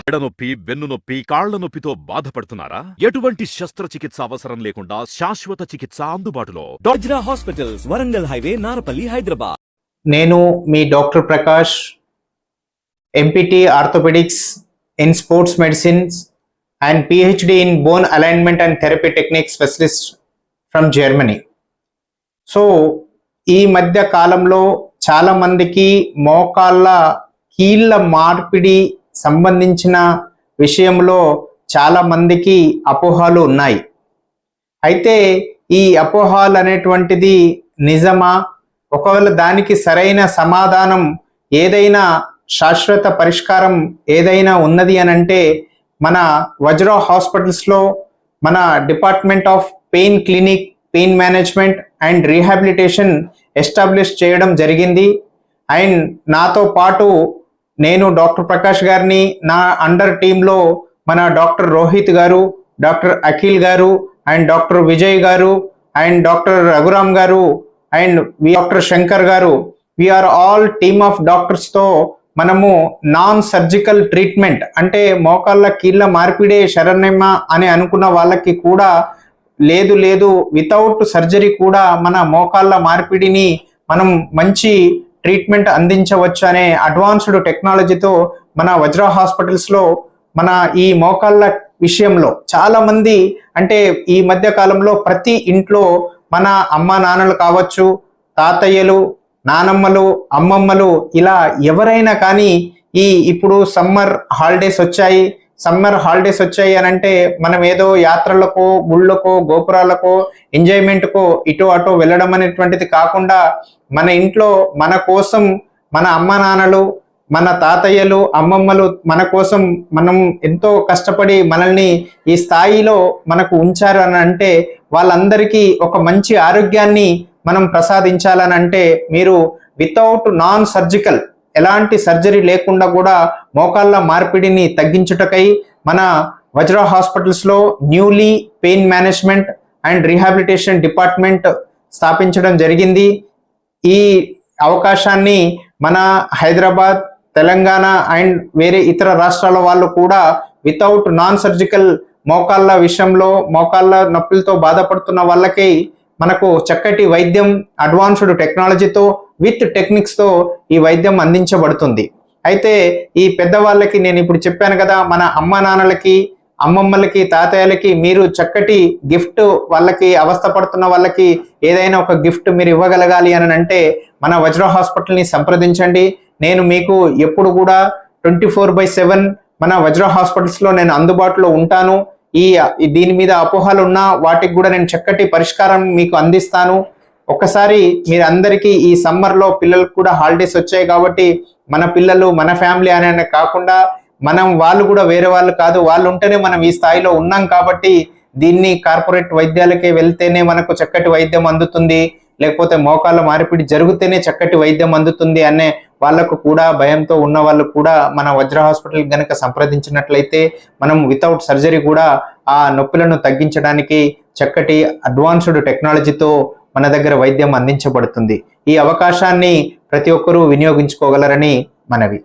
మెడనొప్పి, వెన్నునొప్పి, కాళ్ల నొప్పితో బాధపడుతున్నారా? ఎటువంటి శస్త్రచికిత్స అవసరం లేకుండా శాశ్వత చికిత్స అందుబాటులో. Vajra hospitals, Warangal highway, Narapalli, Hyderabad. నేను మీ doctor Prakash, MPT orthopaedics in sports medicines and PhD in bone alignment and therapy technique specialist from Germany. So ఈ మధ్య కాలంలో చాలా మందికి మోకాళ్ళ కీళ్ళ మార్పిడి సంబంధించిన విషయంలో చాలా మందికి అపోహలు ఉన్నాయి. అయితే ఈ అపోహలు అనేటువంటిది నిజమా? ఒకవేళ దానికి సరైన సమాధానం ఏదైనా శాశ్వత పరిష్కారం ఏదైనా ఉన్నది అని అంటే మన వజ్రా హాస్పిటల్స్లో మన department of pain clinic, pain management and rehabilitation establish చేయడం జరిగింది. అండ్ నాతో పాటు నేను డాక్టర్ ప్రకాష్ గారిని, నా అండర్ టీంలో మన డాక్టర్ రోహిత్ గారు, డాక్టర్ అఖిల్ గారు అండ్ డాక్టర్ విజయ్ గారు అండ్ డాక్టర్ రఘురామ్ గారు అండ్ డాక్టర్ శంకర్ గారు, వీఆర్ ఆల్ టీమ్ ఆఫ్ డాక్టర్స్తో మనము నాన్ సర్జికల్ ట్రీట్మెంట్ అంటే మోకాళ్ళ కీళ్ళ మార్పిడే శరణ్యమా అని అనుకున్న వాళ్ళకి కూడా లేదు వితౌట్ సర్జరీ కూడా మన మోకాళ్ళ మార్పిడిని మనం మంచి ట్రీట్మెంట్ అందించవచ్చు అనే అడ్వాన్స్డ్ టెక్నాలజీతో మన వజ్రా హాస్పిటల్స్లో మన ఈ మోకాళ్ళ విషయంలో చాలా మంది, అంటే ఈ మధ్య కాలంలో ప్రతి ఇంట్లో మన అమ్మ నాన్నలు కావచ్చు, తాతయ్యలు, నానమ్మలు, అమ్మమ్మలు, ఇలా ఎవరైనా కానీ ఇప్పుడు సమ్మర్ హాలిడేస్ వచ్చాయి అని అంటే మనం ఏదో యాత్రలకో, గుళ్ళకో, గోపురాలకో, ఎంజాయ్మెంట్కో ఇటు అటు వెళ్ళడం అనేటువంటిది కాకుండా మన ఇంట్లో మన కోసం మన అమ్మ నాన్నలు, మన తాతయ్యలు, అమ్మమ్మలు మన కోసం మనం ఎంతో కష్టపడి మనల్ని ఈ స్థాయిలో మనకు ఉంచారు అని అంటే వాళ్ళందరికీ ఒక మంచి ఆరోగ్యాన్ని మనం ప్రసాదించాలని అంటే మీరు వితౌట్ నాన్ సర్జికల్, ఎలాంటి సర్జరీ లేకుండా కూడా మోకాళ్ళ మార్పిడిని తగ్గించుటకై మన వజ్రా హాస్పిటల్స్లో newly pain management and rehabilitation department స్థాపించడం జరిగింది. ఈ అవకాశాన్ని మన హైదరాబాద్, తెలంగాణ అండ్ వేరే ఇతర రాష్ట్రాల వాళ్ళు కూడా వితౌట్ నాన్ సర్జికల్ మోకాళ్ళ విషయంలో మోకాళ్ళ నొప్పులతో బాధపడుతున్న వాళ్ళకి మనకు చక్కటి వైద్యం అడ్వాన్స్డ్ టెక్నాలజీతో విత్ టెక్నిక్స్తో ఈ వైద్యం అందించబడుతుంది. అయితే ఈ పెద్దవాళ్ళకి నేను ఇప్పుడు చెప్పాను కదా, మన అమ్మ నాన్నలకి, అమ్మమ్మలకి, తాతయ్యలకి మీరు చక్కటి గిఫ్ట్, వాళ్ళకి అవస్థపడుతున్న వాళ్ళకి ఏదైనా ఒక గిఫ్ట్ మీరు ఇవ్వగలగాలి అని అంటే మన వజ్రా హాస్పిటల్ని సంప్రదించండి. నేను మీకు ఎప్పుడు కూడా 24/7 మన వజ్రా హాస్పిటల్స్లో నేను అందుబాటులో ఉంటాను. దీని మీద అపోహలు ఉన్నా వాటికి కూడా నేను చక్కటి పరిష్కారం మీకు అందిస్తాను. ఒక్కసారి మీరందరికీ ఈ సమ్మర్లో పిల్లలకు కూడా హాలిడేస్ వచ్చాయి కాబట్టి మన పిల్లలు, మన ఫ్యామిలీ అనే కాకుండా వాళ్ళు కూడా వేరే వాళ్ళు కాదు, వాళ్ళు ఉంటేనే మనం ఈ స్థాయిలో ఉన్నాం కాబట్టి దీన్ని కార్పొరేట్ వైద్యాలకే వెళ్తేనే మనకు చక్కటి వైద్యం అందుతుంది, లేకపోతే మోకాళ్ళ మార్పిడి జరిగితేనే చక్కటి వైద్యం అందుతుంది అనే వాళ్ళకు కూడా, భయంతో ఉన్న వాళ్ళు కూడా మన వజ్రా హాస్పిటల్ కనుక సంప్రదించినట్లయితే మనం వితౌట్ సర్జరీ కూడా ఆ నొప్పులను తగ్గించడానికి చక్కటి అడ్వాన్స్డ్ టెక్నాలజీతో మన దగ్గర వైద్యం అందించబడుతుంది. ఈ అవకాశాన్ని ప్రతి ఒక్కరూ వినియోగించుకోగలరని మనవి.